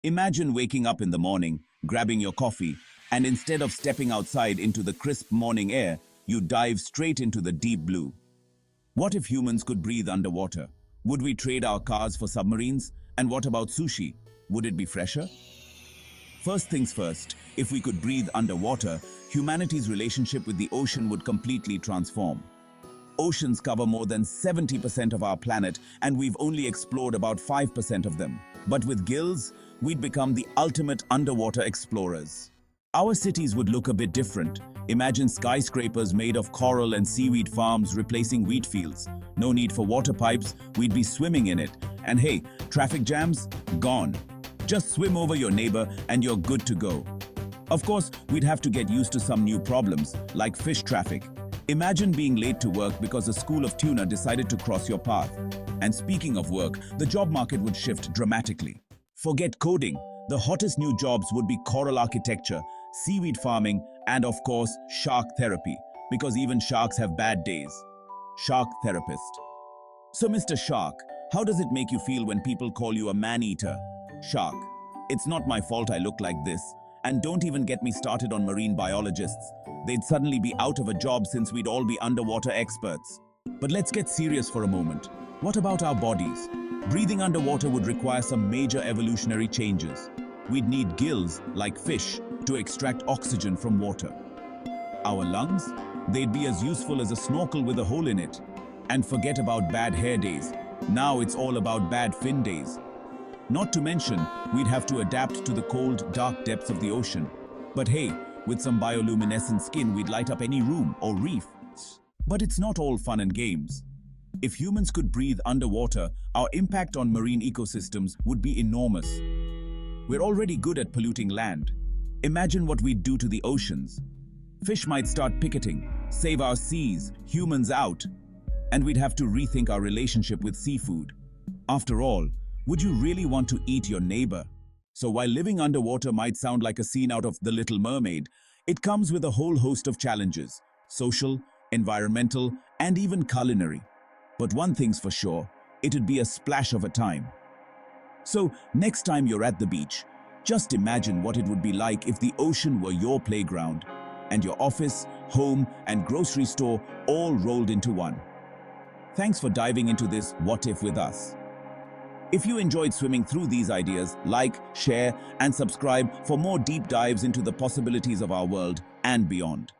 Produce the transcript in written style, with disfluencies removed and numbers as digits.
Imagine waking up in the morning, grabbing your coffee, and instead of stepping outside into the crisp morning air, you dive straight into the deep blue. What if humans could breathe underwater? Would we trade our cars for submarines? And what about sushi? Would it be fresher? First things first, if we could breathe underwater, humanity's relationship with the ocean would completely transform. Oceans cover more than 70% of our planet, and we've only explored about 5% of them. But with gills, we'd become the ultimate underwater explorers. Our cities would look a bit different. Imagine skyscrapers made of coral and seaweed farms replacing wheat fields. No need for water pipes, we'd be swimming in it. And hey, traffic jams? Gone. Just swim over your neighbor and you're good to go. Of course, we'd have to get used to some new problems, like fish traffic. Imagine being late to work because a school of tuna decided to cross your path. And speaking of work, the job market would shift dramatically. Forget coding. The hottest new jobs would be coral architecture, seaweed farming, and of course, shark therapy, because even sharks have bad days. Shark therapist. So Mr. Shark, how does it make you feel when people call you a man-eater? Shark, it's not my fault I look like this. And don't even get me started on marine biologists. They'd suddenly be out of a job since we'd all be underwater experts. But let's get serious for a moment. What about our bodies? Breathing underwater would require some major evolutionary changes. We'd need gills, like fish, to extract oxygen from water. Our lungs? They'd be as useful as a snorkel with a hole in it. And forget about bad hair days. Now it's all about bad fin days. Not to mention, we'd have to adapt to the cold, dark depths of the ocean. But hey, with some bioluminescent skin, we'd light up any room or reef. But it's not all fun and games. If humans could breathe underwater, our impact on marine ecosystems would be enormous. We're already good at polluting land. Imagine what we'd do to the oceans. Fish might start picketing, save our seas, humans out. And we'd have to rethink our relationship with seafood. After all, would you really want to eat your neighbor? So while living underwater might sound like a scene out of The Little Mermaid, it comes with a whole host of challenges: social, environmental, and even culinary. But one thing's for sure, it'd be a splash of a time. So next time you're at the beach, just imagine what it would be like if the ocean were your playground, and your office, home, and grocery store all rolled into one. Thanks for diving into this What If with us. If you enjoyed swimming through these ideas, like, share, and subscribe for more deep dives into the possibilities of our world and beyond.